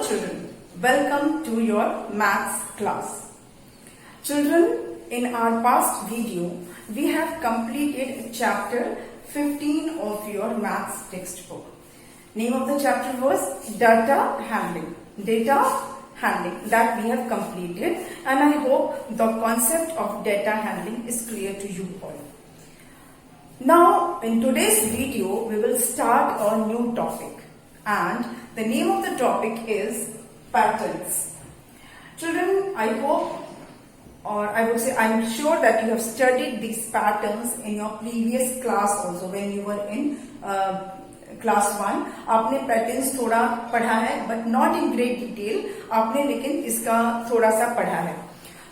children, welcome to your maths class. Children, in our past video, we have completed chapter 15 of your maths textbook. Name of the chapter was data handling. Data handling that we have completed, and I hope the concept of data handling is clear to you all. Now, in today's video, we will start a new topic, and the name of the topic is patterns. Children, I hope, or I would say I'm sure that you have studied these patterns in your previous class also when you were in class 1. आपने patterns थोड़ा पढ़ा है but not in great detail. आपने लेकिन इसका थोड़ा सा पढ़ा है.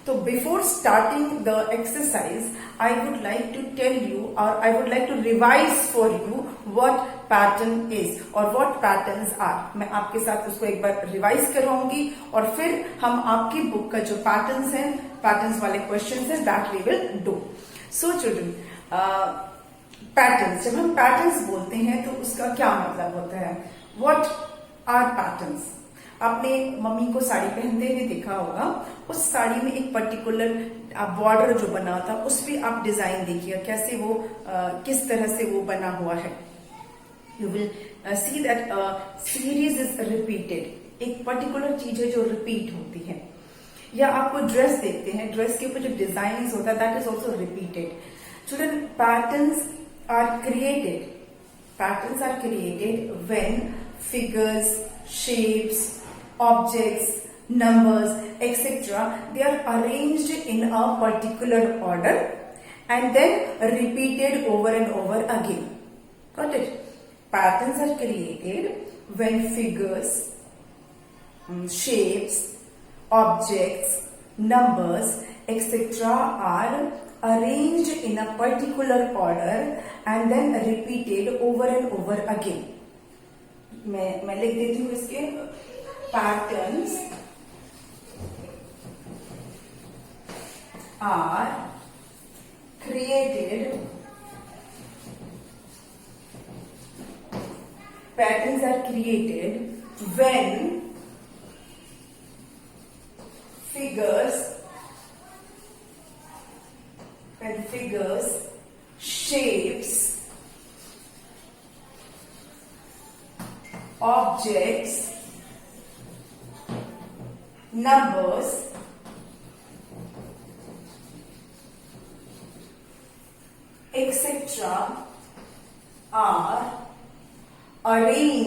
तो before starting the exercise I would like to tell you और I would like to revise for you what pattern is और व्हाट पैटर्न्स आर. मैं आपके साथ उसको एक बार रिवाइज करवाऊंगी और फिर हम आपकी बुक का जो पैटर्न्स हैं, पैटर्न्स वाले क्वेश्चंस हैं, that we will do. So children, patterns, जब हम पैटर्न्स बोलते हैं तो उसका क्या मतलब होता है? What are patterns? आपने मम्मी को साड़ी पहनते हुए देखा होगा. उस साड़ी में एक पर्टिकुलर बॉर्डर जो बना था उस पे आप डिजाइन देखिए कैसे वो किस तरह से वो बना हुआ है. You will see that series is repeated. एक पर्टिकुलर चीज है जो रिपीट होती है. या आपको ड्रेस देखते हैं, ड्रेस के ऊपर जो डिजाइन होता है that is also repeated. Children, patterns are created. Patterns are created when figures, shapes, objects, numbers, etc. they are arranged in a particular order and then repeated over and over again. Got it? Patterns are created when figures, shapes, objects, numbers, etc. are arranged in a particular order and then repeated over and over again. मैं लिख देती हूँ इसके patterns are created. Patterns are created when figures, shapes, objects, numbers, etc. are arranged in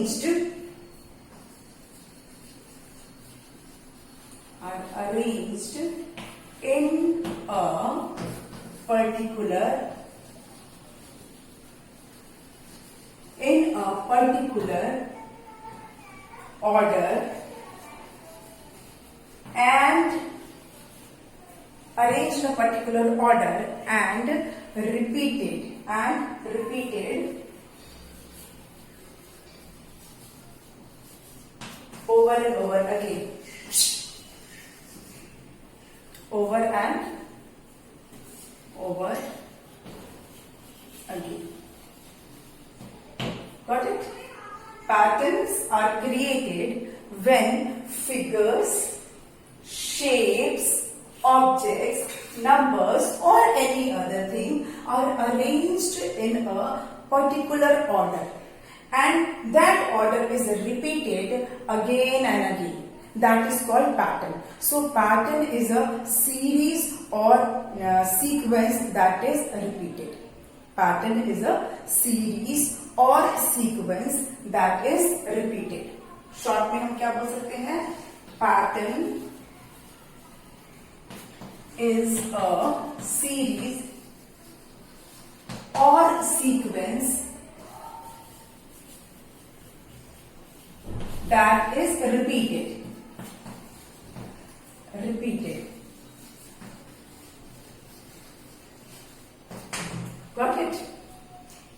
a particular order and arranged in a particular order and repeated over and over again. Over and over again. Got it? Patterns are created when figures, shapes, objects, numbers or any other thing are arranged in a particular order and that order is repeated again and again. That is called pattern. So pattern is a series or sequence that is repeated. Pattern is a series or sequence that is repeated. Short में हम क्या बोल सकते हैं? Pattern is a series or sequence that is repeated. Got it?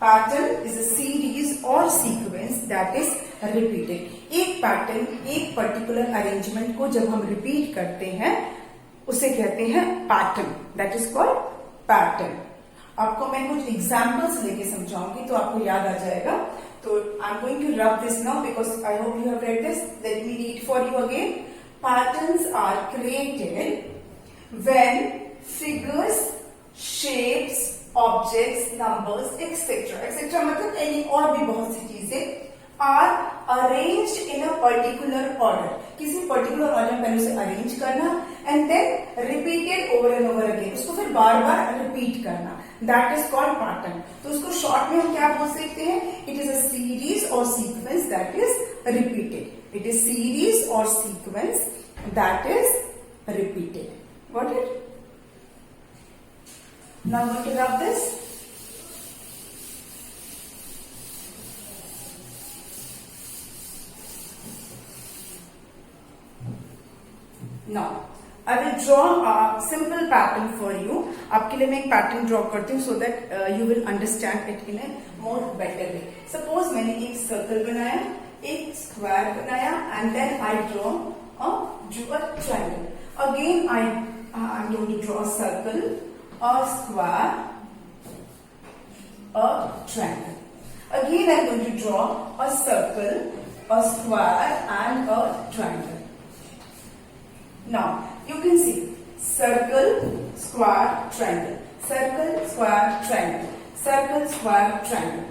Pattern is a series or sequence that is repeated. एक pattern, एक particular arrangement को जब हम रिपीट करते हैं उसे कहते हैं pattern. That is called pattern. आपको मैं कुछ एग्जाम्पल्स लेके समझाऊंगी तो आपको याद आ जाएगा. So I'm going to rub this now because I hope you have read this. Let me read for you again. Patterns are created when figures, shapes, objects, numbers, etc. etc. मतलब any और भी बहुत सी चीजें are arranged in a particular order. किसी particular order में पहले उसे arrange करना and then repeated over and over again. उसको फिर बार बार repeat करना. That is called pattern. तो उसको short में हम क्या बोल सकते हैं? It is a series or sequence that is repeated. It is series or sequence that is repeated. Got it? Now I'm going to rub this. Now I will draw a simple pattern for you. आपके लिए मैं एक pattern draw करती हूँ so that you will understand it in a more better way. Suppose मैंने एक circle बनाया, एक स्क्वायर बनाया and then I drew a triangle. Again I'm going to draw a circle, a square, a triangle. Again I'm going to draw a circle, a square and a triangle. Now you can see circle, square, triangle, circle, square, triangle, circle, square, triangle.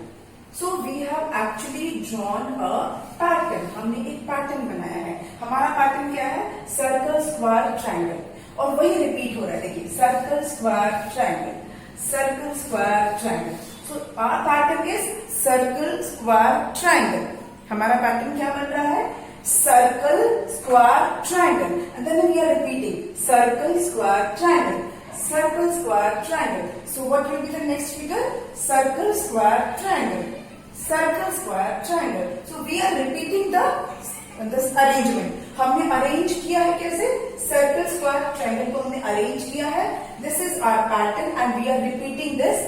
So we have actually drawn a pattern. हमने एक pattern बनाया है. हमारा pattern क्या है? Circle, square, triangle. और वही repeat हो रहा है. देखिए circle, square, triangle, circle, square, triangle. So our pattern is circle, square, triangle. हमारा पैटर्न क्या बन रहा है? Circle, square, triangle, and then we are repeating circle, square, triangle, circle, square, triangle. So what will be the next figure? Circle, square, triangle, circle, square, triangle. So we are repeating this arrangement. हमने arrange किया है कैसे? Circle, square, triangle को हमने arrange किया है. This is our pattern and we are repeating this.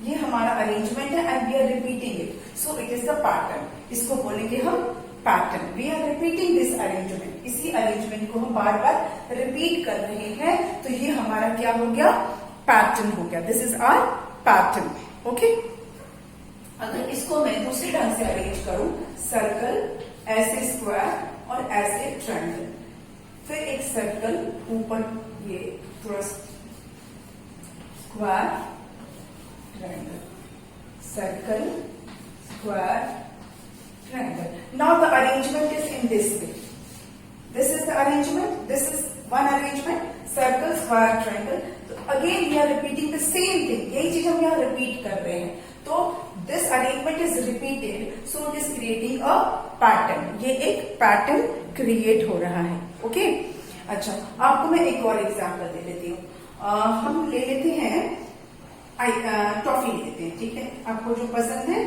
ये हमारा arrangement है and we are repeating it. So it is the pattern. इसको बोलेंगे हम pattern. We are repeating this arrangement. इसी अरेंजमेंट को हम बार बार रिपीट कर रहे हैं तो ये हमारा क्या हो गया? पैटर्न हो गया. This is our pattern. Okay. अगर इसको मैं दूसरे ढंग से अरेंज करूं, सर्कल, ऐसे स्क्वायर और ऐसे ट्रायंगल, फिर एक सर्कल ऊपर ये थोड़ा square, triangle, circle, square, triangle. Now the arrangement is in this way. This is the arrangement. This is one arrangement. Circle, square, triangle. So again we are repeating the same thing. यही चीज हम यहाँ repeat कर रहे हैं. तो this arrangement is repeated. So it is creating a pattern. ये एक pattern create हो रहा है. Okay? अच्छा, आपको मैं एक और एग्जाम्पल दे देती हूँ. हम ले लेते हैं टॉफी ले लेते हैं. ठीक है? आपको जो पसंद है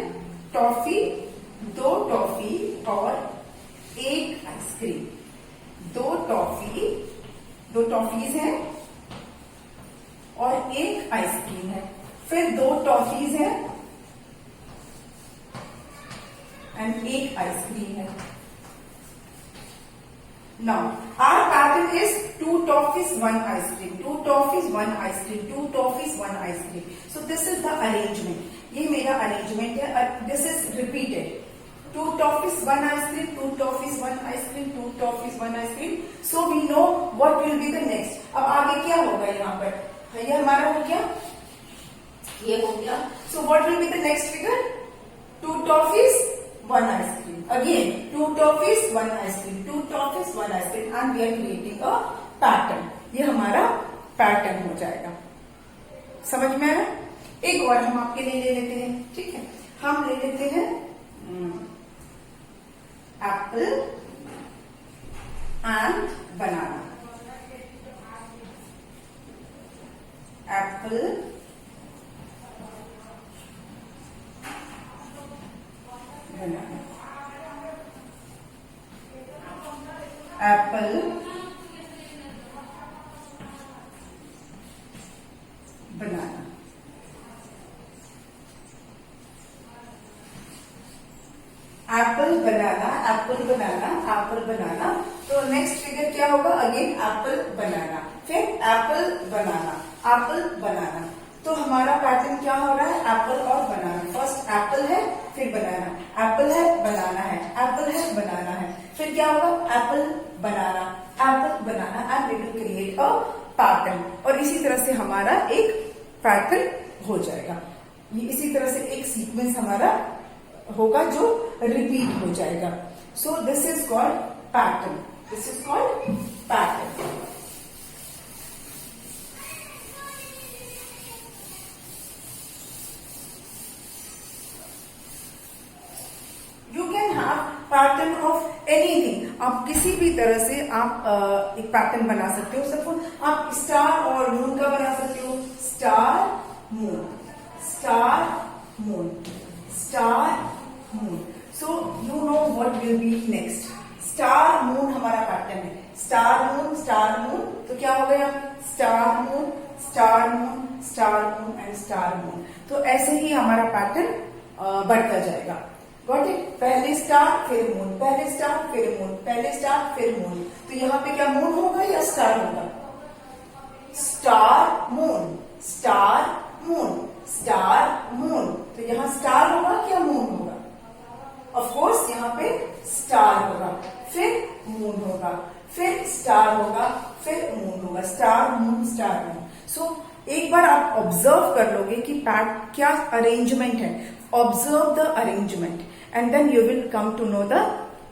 टॉफी, 2 टॉफी और 1 आइसक्रीम. 2 टॉफीज हैं और 1 आइसक्रीम है. फिर 2 टॉफीज हैं एंड 1 आइसक्रीम है. Now our pattern is 2 toffees, 1 ice cream, 2 toffees, 1 ice cream, 2 toffees, 1 ice cream. So this is the arrangement. ये मेरा arrangement है. This is repeated. 2 toffees, 1 ice cream, 2 toffees, 1 ice cream, 2 toffees, 1 ice cream. So we know what will be the next. अब आगे क्या होगा यहाँ पर? ये हमारा हो गया, ये हो गया. So what will be the next figure? 2 toffees, 1 ice cream. Again 2 toffees, 1 ice cream, 2 toffees, 1 ice cream, and we are creating a pattern. ये हमारा पैटर्न हो जाएगा. समझ में आया? एक और हम आपके लिए ले लेते हैं. ठीक है? हम ले लेते हैं apple and banana. Apple, banana, apple, banana. Apple, banana, apple, banana, apple, banana. तो नेक्स्ट फिगर क्या होगा? अगेन एप्पल, बनाना, फिर एप्पल, बनाना, एप्पल, बनाना. तो हमारा पैटर्न क्या हो रहा है, एप्पल और बनाना। फर्स्ट एप्पल है, फिर बनाना, एप्पल है, बनाना है, एप्पल है, बनाना है, फिर क्या होगा, apple banana, apple banana, and we will create a pattern. और इसी तरह से हमारा एक पैटर्न हो जाएगा। ये इसी तरह से एक सीक्वेंस हमारा होगा जो रिपीट हो जाएगा। So this is called pattern, this is called pattern. Pattern of anything, आप किसी भी तरह से आप एक पैटर्न बना सकते हो। सपोज आप स्टार और मून का बना सकते हो, star moon, star moon, star moon. So you know what will be next. Star moon हमारा पैटर्न है, स्टार मून, स्टार मून, तो क्या हो गया, star moon, star moon, star moon and star moon. तो ऐसे ही हमारा पैटर्न बढ़ता जाएगा। Got it. पहले स्टार फिर मून, पहले स्टार फिर मून, पहले स्टार फिर मून। तो यहाँ पे क्या मून होगा या स्टार होगा, star moon, star moon, star moon. तो यहाँ स्टार होगा क्या मून होगा, ऑफ कोर्स यहाँ पे स्टार होगा, फिर मून होगा, फिर स्टार होगा, फिर मून होगा, स्टार मून, स्टार मून। सो एक बार आप ऑब्जर्व कर लोगे कि क्या अरेंजमेंट है, observe the arrangement and then you will come to know the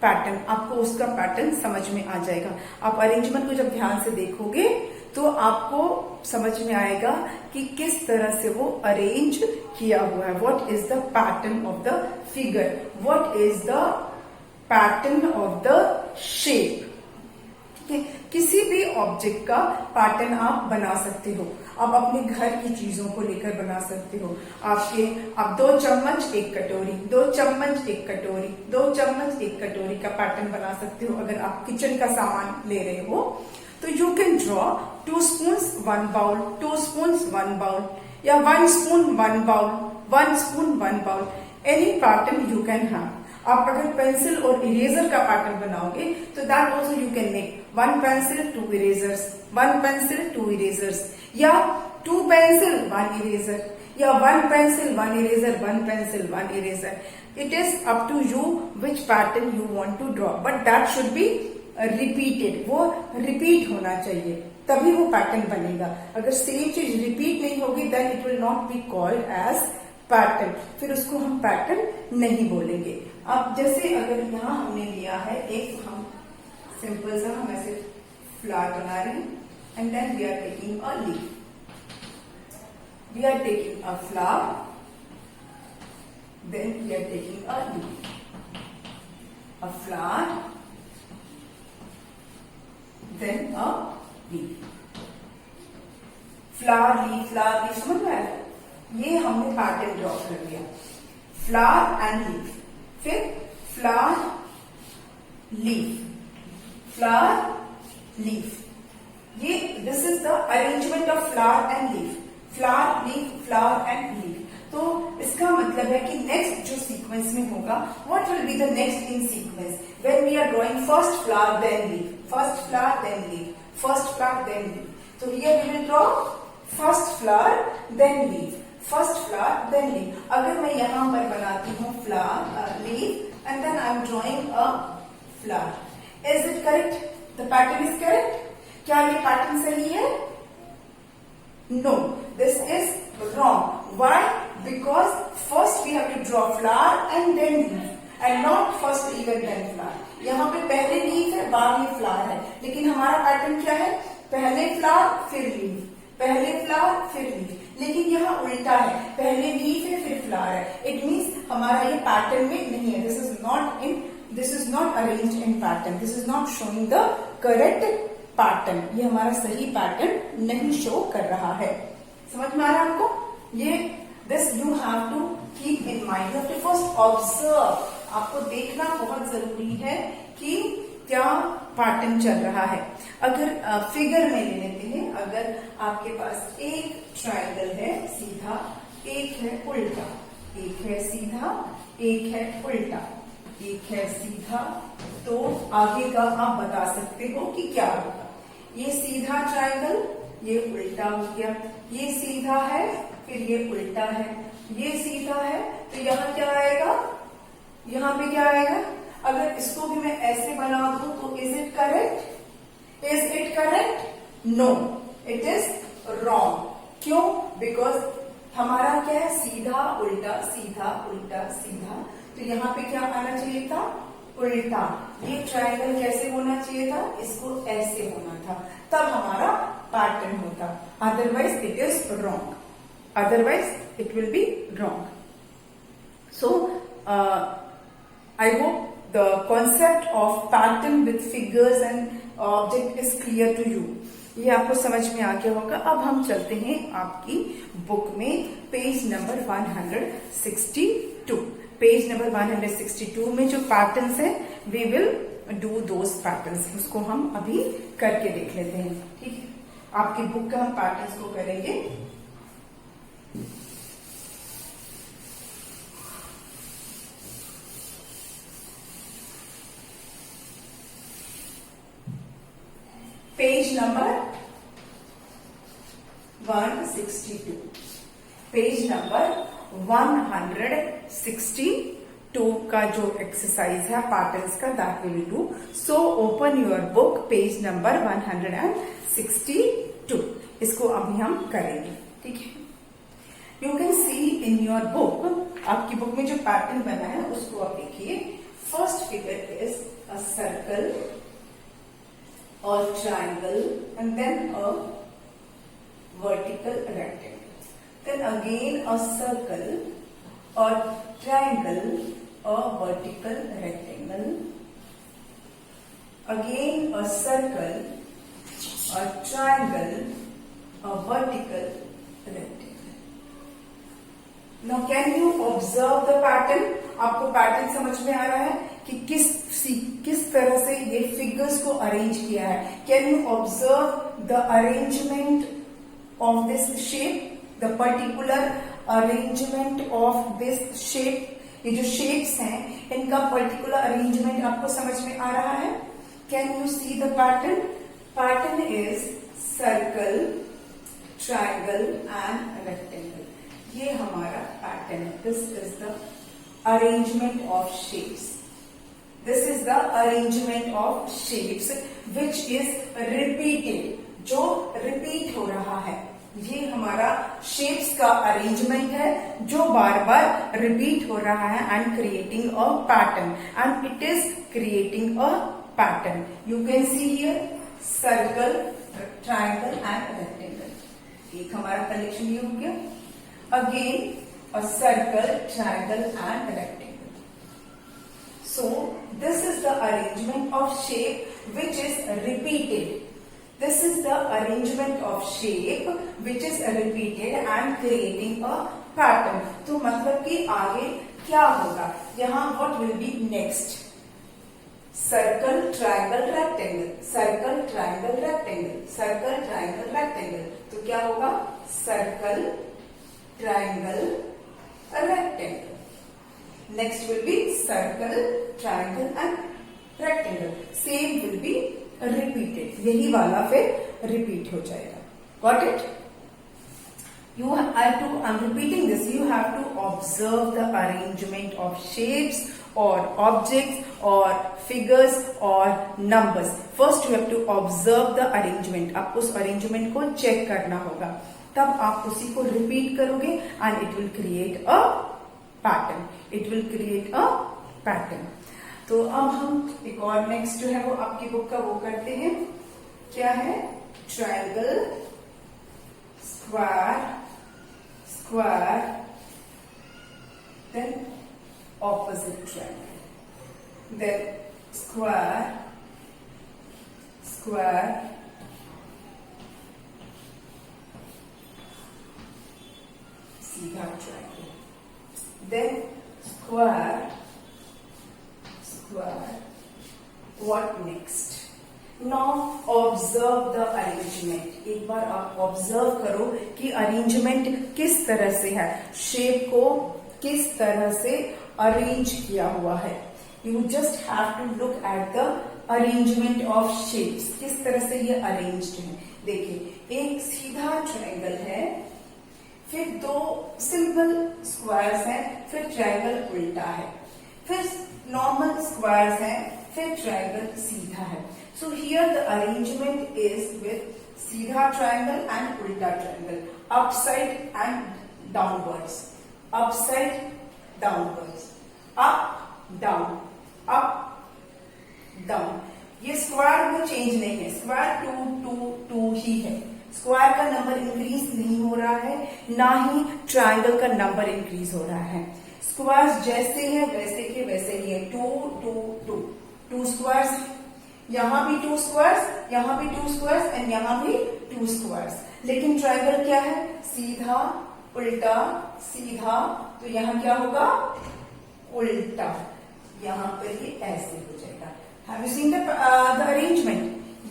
pattern. आपको उसका पैटर्न समझ में आ जाएगा। आप अरेंजमेंट को जब ध्यान से देखोगे तो आपको समझ में आएगा कि किस तरह से वो अरेंज किया हुआ है। What is the pattern of the figure, what is the pattern of the shape. किसी भी ऑब्जेक्ट का पैटर्न आप बना सकते हो। आप अपने घर की चीजों को लेकर बना सकते हो। आप 2 चम्मच 1 कटोरी, 2 चम्मच 1 कटोरी, 2 चम्मच 1 कटोरी का पैटर्न बना सकते हो। अगर आप किचन का सामान ले रहे हो तो you can draw 2 spoons 1 bowl, 2 spoons 1 bowl, या 1 spoon 1 bowl, 1 spoon 1 bowl, any pattern you can have. आप अगर पेंसिल और इरेजर का पैटर्न बनाओगे तो that also you can make 1 pencil 2 erasers, 1 pencil 2 erasers, या 2 पेंसिल 1 इरेजर, या 1 pencil 1 eraser, 1 pencil 1 eraser. It is up to you which pattern you want to draw, but that should be repeated. वो repeat होना चाहिए तभी वो pattern बनेगा। अगर same चीज रिपीट नहीं होगी then it will not be called as pattern, फिर उसको हम पैटर्न नहीं बोलेंगे। अब जैसे अगर यहाँ हमने लिया है एक, हम सिंपल सा हम ऐसे फ्लावर बना रहे हैं and then we are taking a leaf, we are taking a flower, then we are taking a leaf, a flower, then a leaf, flower leaf, flower leaf, समझ में आया? ये हमने पैटर्न ड्रॉ कर लिया, फ्लावर एंड लीफ, फिर flower leaf, flower leaf. ये this is the arrangement of flower and leaf, flower leaf, flower and leaf. तो इसका मतलब है कि नेक्स्ट जो सीक्वेंस में होगा, what will be the next in sequence when we are drawing first flower then leaf, first flower then leaf, first flower then leaf. तो here we will draw first flower then leaf, first flower then leaf. अगर मैं यहां पर बनाती हूँ flower leaf and then I am drawing a flower, is it correct? The pattern is correct? क्या ये pattern सही है? No, this is wrong. Why? Because first we have to draw flower and then leaf and not first leaf and then flower. यहाँ पे पहले leaf है बाद में फ्लावर है, लेकिन हमारा पैटर्न क्या है? पहले फ्लावर फिर लीफ, पहले फ्लावर फिर लीफ। लेकिन यहाँ उल्टा है, पहले लीफ है फिर फ्लावर है। इट मीन्स हमारा ये पैटर्न में नहीं है। This is not arranged in pattern, this is not showing the correct pattern. ये हमारा सही पैटर्न नहीं शो कर रहा है। समझ में आ रहा है आपको? ये this you have to keep in mind, you have to first observe. आपको देखना बहुत जरूरी है कि क्या पैटर्न चल रहा है। अगर फिगर में ले लेते हैं, अगर आपके पास एक ट्रायंगल है सीधा, एक है उल्टा, एक है सीधा, एक है उल्टा, एक है सीधा, तो आगे का आप बता सकते हो कि क्या होगा। ये सीधा ट्रायंगल, ये उल्टा हो गया, ये सीधा है फिर ये उल्टा है, ये सीधा है, तो यहाँ क्या आएगा, यहाँ पे क्या आएगा। अगर इसको भी मैं ऐसे बना दूं तो is it correct, is it correct, no it is wrong. क्यों, बिकॉज हमारा क्या है, सीधा उल्टा सीधा उल्टा सीधा, तो यहाँ पे क्या आना चाहिए था, उल्टा। ये ट्रायंगल कैसे होना चाहिए था, इसको ऐसे होना था, तब हमारा पैटर्न होता, otherwise it is wrong, otherwise it will be wrong. So I hope the concept of pattern with figures and object is clear to you. ये आपको समझ में आ गया होगा। अब हम चलते हैं आपकी बुक में पेज नंबर 162। पेज नंबर 162 में जो पैटर्न्स है, we will do those patterns, उसको हम अभी करके देख लेते हैं। ठीक है, आपकी बुक का हम पैटर्न्स को करेंगे। पेज नंबर 162, पेज नंबर 162 का जो एक्सरसाइज है पैटर्न्स का, that will do. So open your book, page number 162, इसको अभी हम करेंगे। ठीक है, you can C in your book, आपकी बुक में जो पैटर्न बना है उसको आप देखिए। First figure is a circle or triangle and then a vertical rectangle, then again a circle or triangle, a vertical rectangle, again a circle, a triangle, a vertical rectangle. Now can you observe the pattern? आपको pattern समझ में आ रहा है कि किस तरह से ये फिगर्स को अरेंज किया है। Can you observe the arrangement of this shape, the particular arrangement of this shape. ये जो शेप्स हैं इनका पर्टिकुलर अरेंजमेंट आपको समझ में आ रहा है। Can you see the pattern? Pattern is circle, triangle and rectangle. ये हमारा पैटर्न है। This is the arrangement of shapes. This is the arrangement of shapes which is repeated, जो repeat हो रहा है। ये हमारा shapes का arrangement है जो बार बार repeat हो रहा है and creating a pattern, and it is creating a pattern. You can see here circle, triangle and rectangle. एक हमारा कलेक्शन ये हो गया। Again a circle, triangle and rectangle. So this is the arrangement of shape which is repeated. This is the arrangement of shape which is repeated and creating a pattern. तो मतलब कि आगे क्या होगा, यहाँ what will be next? Circle, triangle, rectangle, circle, triangle, rectangle, circle, triangle, rectangle. तो क्या होगा, circle, triangle, a rectangle. Next will be circle, triangle and rectangle. Same will be repeated. यही वाला फिर repeat हो जाएगा. Got it? I'm repeating this. You have to observe the arrangement of shapes or objects or figures or numbers. First you have to observe the arrangement. आपको उस arrangement को check करना होगा, तब आप उसी को रिपीट करोगे and it will create a pattern, it will create a pattern. तो अब हम एक और नेक्स्ट जो है वो आपकी बुक का वो करते हैं। क्या है, triangle, square, square, then opposite triangle, then square, square, सीधा triangle, then square, square. What next? Now observe the arrangement. एक बार आप ऑब्जर्व करो कि अरेंजमेंट किस तरह से है, शेप को किस तरह से अरेंज किया हुआ है। You just have to look at the arrangement of shapes, किस तरह से ये अरेंज्ड है। देखिए, एक सीधा ट्रायंगल है, फिर दो सिंपल स्क्वायर्स हैं, फिर ट्रायंगल उल्टा है, फिर नॉर्मल स्क्वायर्स हैं, फिर ट्रायंगल सीधा है. So here the arrangement is with सीधा ट्रायंगल एंड उल्टा triangle, upside and downwards, upside downwards, up down, up down. ये स्क्वायर में चेंज नहीं है, स्क्वायर 2 2 2 ही है. स्क्वायर का नंबर इंक्रीज नहीं हो रहा है, ना ही ट्रायंगल का नंबर इंक्रीज हो रहा है. स्क्वायर्स जैसे हैं वैसे के वैसे ही है. 2 2 2 2 स्क्वायर्स, यहां भी 2 स्क्वायर्स, यहां भी 2 स्क्वायर्स एंड यहां भी 2 स्क्वायर्स. लेकिन ट्रायंगल क्या है? सीधा उल्टा सीधा. तो यहां क्या होगा? उल्टा. यहां पर ये ऐसे हो जाएगा. Have you seen the arrangement?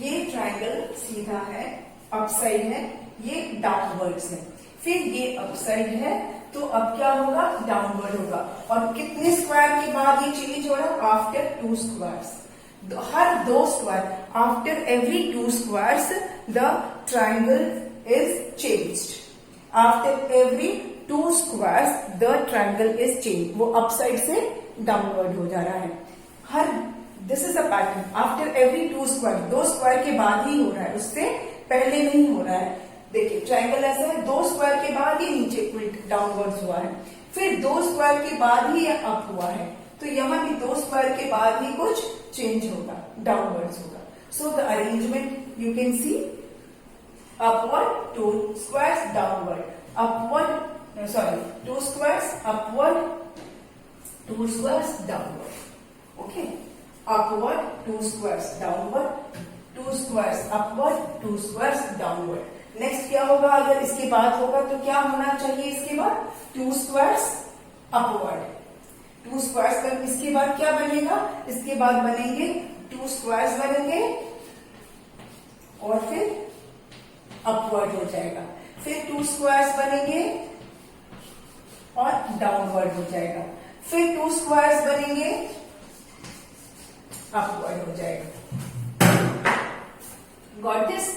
ये ट्रायंगल सीधा है, अपसाइड है, ये डाउनवर्ड्स है. फिर ये अपसाइड है, तो अब क्या होगा? डाउनवर्ड होगा. और कितने स्क्वायर के बाद ये चेंज हो रहा है? After 2 squares. Her 2 square, after every 2 squares the triangle is changed. After every 2 squares the triangle is change. वो अपसाइड से डाउनवर्ड हो जा रहा है. Her this is a pattern. After every 2 square, 2 square के बाद ही हो रहा है, उससे पहले नहीं हो रहा है. देखिए ट्रायंगल ऐसा है, 2 स्क्वायर के बाद ही नीचे डाउनवर्ड्स हुआ है, फिर 2 स्क्वायर के बाद ही अप हुआ है. तो यहां भी 2 स्क्वायर के बाद ही कुछ चेंज होगा, डाउनवर्ड्स होगा. So the arrangement you can C upward 2 squares downward, upward sorry 2 squares upward, 2 squares downward. Okay, upward 2 squares downward, 2 squares upward, 2 squares downward. Next क्या होगा? अगर इसके बाद होगा तो क्या होना चाहिए? इसके बाद 2 squares upward, 2 squares कर. इसके बाद क्या बनेगा? इसके बाद बनेंगे 2 squares बनेंगे और फिर अपवर्ड हो जाएगा. फिर 2 squares बनेंगे और डाउनवर्ड हो जाएगा. फिर 2 squares बनेंगे, अपवर्ड हो जाएगा. Got this?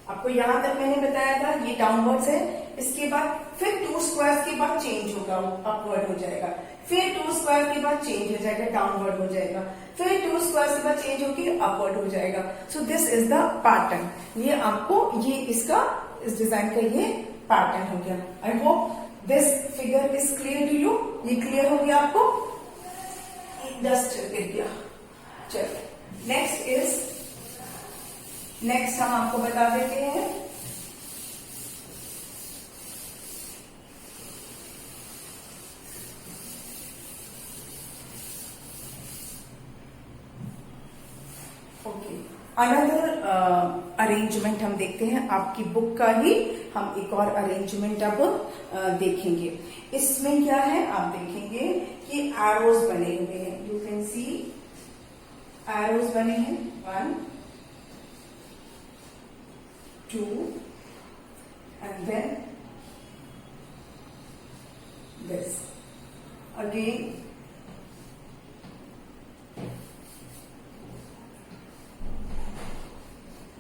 आपको यहां तक मैंने बताया था ये डाउनवर्ड्स है. इसके बाद फिर 2 स्क्वायर्स के बाद चेंज होगा, अपवर्ड हो जाएगा. फिर 2 स्क्वायर के बाद चेंज हो जाएगा, डाउनवर्ड हो जाएगा. फिर 2 स्क्वायर के बाद चेंज होकर अपवर्ड हो जाएगा. So this is the pattern. ये आपको ये इसका इस डिजाइन का ये पैटर्न हो गया. I hope this figure is clear to you. ये क्लियर हो गया आपको? डस्ट गिर गया. चलो नेक्स्ट हम आपको बता देते हैं. ओके, अनदर अरेंजमेंट हम देखते हैं. आपकी बुक का ही हम एक और अरेंजमेंट अब देखेंगे. इसमें क्या है आप देखेंगे कि एरोज बने हुए हैं. यू कैन सी एरोज बने हैं. 1 2 and then this again.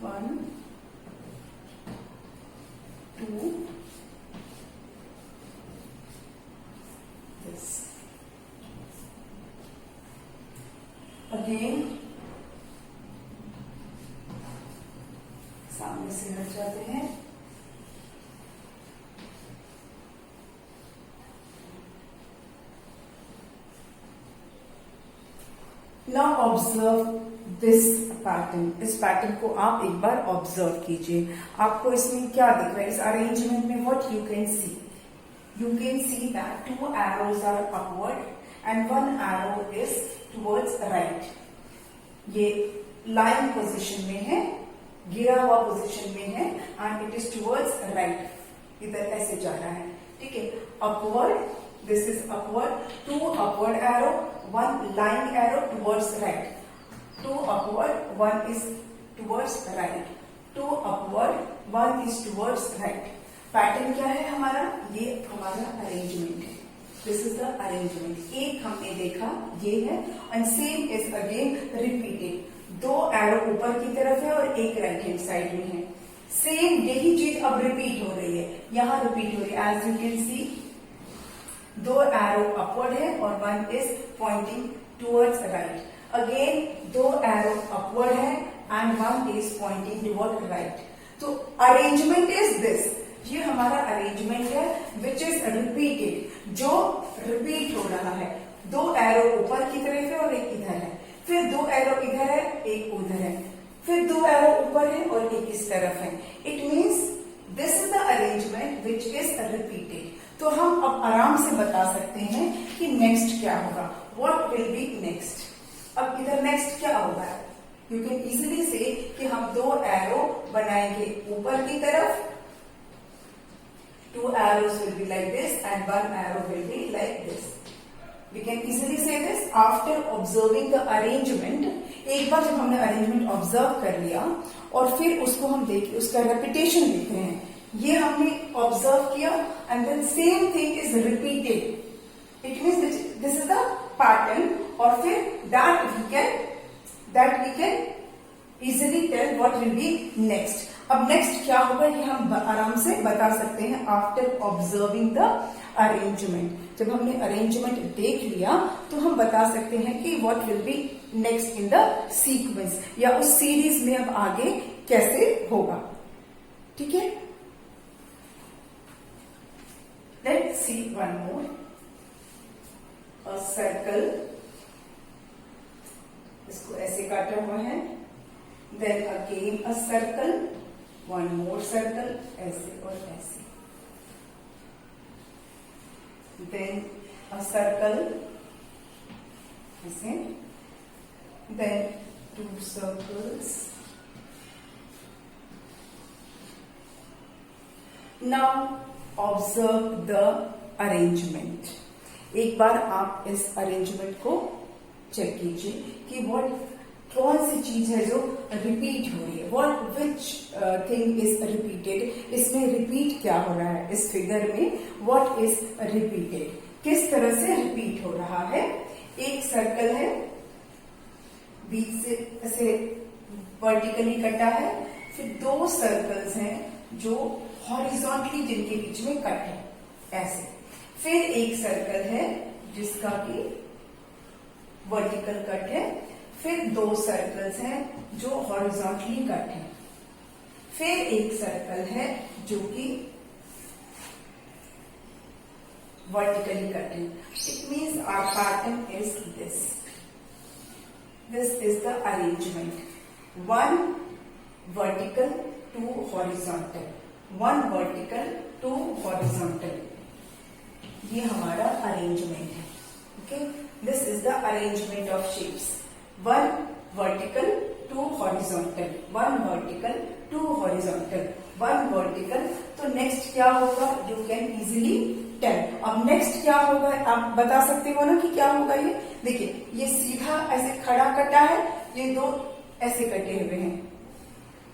1 2 this again. सामने से हट जाते हैं. Now observe this pattern. इस पैटर्न को आप एक बार ऑब्जर्व कीजिए. आपको इसमें क्या दिख रहा है? इस अरेंजमेंट में what you can C? You can see that 2 arrows are upward and 1 arrow is towards right. ये लाइन पोजिशन में है, गिरा हुआ पोजीशन में है and it is towards right. इधर ऐसे जा रहा है. ठीक है, upward, this is upward. 2 upward arrow, 1 line arrow towards right. 2 upward, 1 is towards right. 2 upward, 1 is towards right. Pattern क्या है हमारा? ये हमारा अरेंजमेंट है. This is the arrangement. एक हमने देखा ये है and same is again repeated. 2 arrow ऊपर की तरफ है और एक राइट हैंड साइड में है. सेम यही चीज अब रिपीट हो रही है, यहां रिपीट हो रही है। As you can see, 2 arrow upward है और 1 is pointing towards right. Again 2 arrow upward है and 1 is pointing toward right. तो अरेंजमेंट इज दिस, ये हमारा अरेंजमेंट है विच इज रिपीटेड, जो रिपीट हो रहा है। 2 एरो ऊपर की तरफ है और एक इधर है, फिर 2 एरो इधर है, एक उधर है, फिर 2 एरो ऊपर है और एक इस तरफ है। It means this is the arrangement which is repeated. तो हम अब आराम से बता सकते हैं कि नेक्स्ट क्या होगा, व्हाट विल बी नेक्स्ट। अब इधर नेक्स्ट क्या होगा, यू कैन इजिली से कि हम 2 एरो बनाएंगे ऊपर की तरफ, 2 arrows will be like this and 1 arrow will be like this. We can easily say this after observing the arrangement. एक बार जब हमने अरेंजमेंट ऑब्जर्व कर लिया और फिर उसको हम देखें, उसका रेपिटेशन देख रहे हैं, ये हमने ऑब्जर्व किया and then same thing is repeated. It means this is the pattern और फिर that we can easily tell what will be next. अब नेक्स्ट क्या होगा ये हम आराम से बता सकते हैं आफ्टर ऑब्जर्विंग द अरेंजमेंट। जब हमने अरेंजमेंट देख लिया तो हम बता सकते हैं कि what will be next in the sequence, या उस सीरीज में अब आगे कैसे होगा। ठीक है, let's see one more. A circle, इसको ऐसे काटा हुआ है, then again a circle, one more circle, ऐसे और ऐसे, देन अ सर्कल ऐसे, then 2 circles. Now observe the arrangement. एक बार आप इस अरेंजमेंट को चेक कीजिए कि कौन सी चीज है जो रिपीट हो रही है, विच थिंग इज रिपीटेड। इसमें रिपीट क्या हो रहा है, इस फिगर में व्हाट इज रिपीटेड, किस तरह से रिपीट हो रहा है। एक सर्कल है, बीच से ऐसे वर्टिकली कटा है, फिर 2 सर्कल्स हैं जो हॉरिजॉन्टली जिनके बीच में कट है ऐसे, फिर एक सर्कल है जिसका कि वर्टिकल कट है, फिर 2 सर्कल्स हैं जो हॉरिजॉन्टली कट है, फिर एक सर्कल है जो कि वर्टिकली कट है। It means our pattern is this. This is the arrangement, 1 vertical 2 horizontal, 1 vertical 2 horizontal, ये हमारा अरेंजमेंट है। Okay, this is the arrangement of shapes, 1 vertical 2 horizontal, 1 vertical 2 horizontal, 1 vertical. तो नेक्स्ट क्या होगा, यू कैन इजिली टेल। अब next क्या होगा आप बता सकते हो ना कि क्या होगा। ये देखिए, ये सीधा ऐसे खड़ा कटा है, ये 2 ऐसे कटे हुए हैं,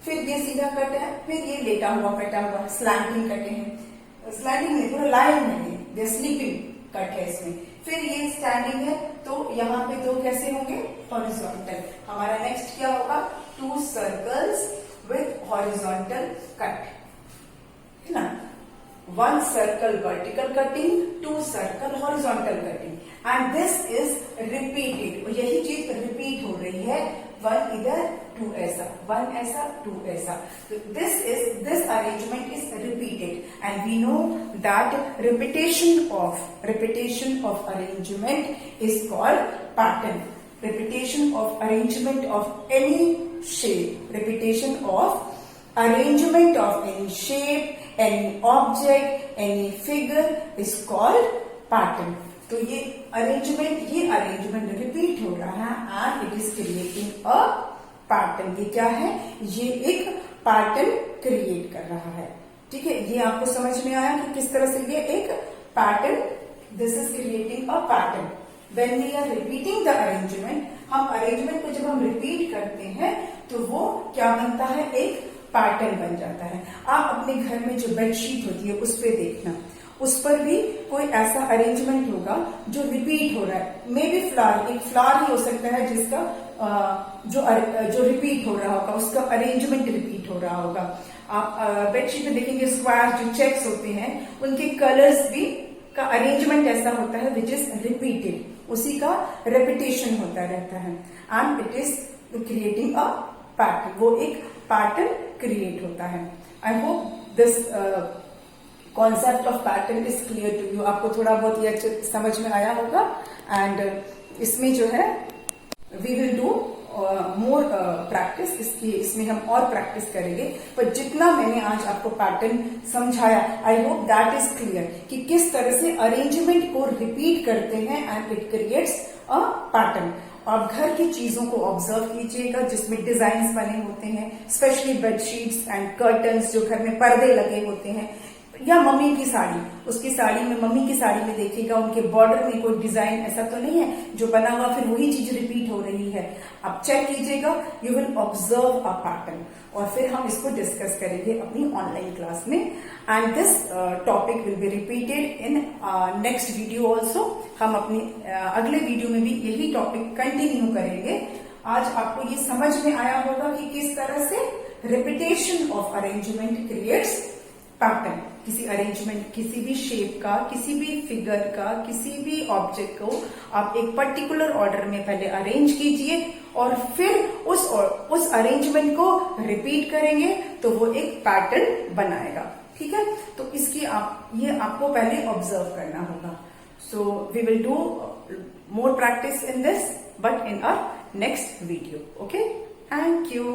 फिर ये सीधा कटा है, फिर ये लेटा हुआ कटा हुआ, स्लैंटिंग कटे हैं, स्लैंटिंग नहीं पूरा लाइन में है, ये स्लीपिंग कट है इसमें, फिर ये स्टैंडिंग है, तो यहाँ पे 2 कैसे होंगे, हॉरिजॉन्टल। हमारा नेक्स्ट क्या होगा, 2 सर्कल्स विथ हॉरिजॉन्टल कट, है ना। 1 circle vertical cutting, 2 circle horizontal cutting, and this is repeated. यही चीज रिपीट हो रही है, 1 इधर 2 ऐसा, 1 ऐसा 2 ऐसा। तो this arrangement is repeated, and we know that repetition of arrangement is called pattern. Repetition of arrangement of any shape, repetition of arrangement of any shape, any object, any figure is called pattern. तो ये arrangement repeat हो रहा है and it is creating a pattern. ये क्या है, ये एक पैटर्न क्रिएट कर रहा है। ठीक है, ये आपको समझ में आया कि किस तरह से ये एक pattern, this is creating a pattern. When we are repeating the arrangement, हम अरेंजमेंट को जब हम रिपीट करते हैं तो वो क्या बनता है, एक पैटर्न बन जाता है। आप अपने घर में जो बेडशीट होती है उस पर देखना, उस पर भी कोई ऐसा अरेंजमेंट होगा जो रिपीट हो रहा है। मे बी फ्लावर, एक फ्लावर ही हो सकता है जिसका जो रिपीट हो रहा होगा, उसका अरेंजमेंट रिपीट हो रहा होगा। आप बेडशीट में देखेंगे स्क्वायर जो चेक्स होते हैं उनके कलर्स भी का अरेंजमेंट ऐसा होता है विच इज रिपीटेड, उसी का रेपिटेशन होता रहता है and it is creating a pattern, वो एक पैटर्न क्रिएट होता है। I hope this concept of pattern is clear to you, आपको थोड़ा बहुत ये समझ में आया होगा। एंड इसमें जो है we will do more practice, इसमें हम और प्रैक्टिस करेंगे, पर जितना मैंने आज आपको पैटर्न समझाया I hope that is clear कि किस तरह से अरेंजमेंट को रिपीट करते हैं and it creates a pattern. आप घर की चीजों को ऑब्जर्व कीजिएगा जिसमें डिजाइन बने होते हैं, स्पेशली बेडशीट्स एंड कर्टन्स, जो घर में पर्दे लगे होते हैं, या मम्मी की साड़ी, उसकी साड़ी में, मम्मी की साड़ी में देखिएगा उनके बॉर्डर में कोई डिजाइन ऐसा तो नहीं है जो बना हुआ फिर वही चीज रिपीट हो रही है। आप चेक कीजिएगा, you will observe a pattern, और फिर हम इसको डिस्कस करेंगे अपनी ऑनलाइन क्लास में। And this topic will be repeated in next video also. हम अपने अगले वीडियो में भी यही टॉपिक कंटिन्यू करेंगे। आज आपको ये समझ में आया होगा कि किस तरह से repetition of arrangement creates pattern. किसी अरेंजमेंट, किसी भी शेप का, किसी भी फिगर का, किसी भी ऑब्जेक्ट को आप एक पर्टिकुलर ऑर्डर में पहले अरेंज कीजिए और फिर उस अरेंजमेंट को रिपीट करेंगे तो वो एक पैटर्न बनाएगा। ठीक है, तो इसकी ये आपको पहले ऑब्जर्व करना होगा। So we will do more practice in this but in our next video. Okay, thank you.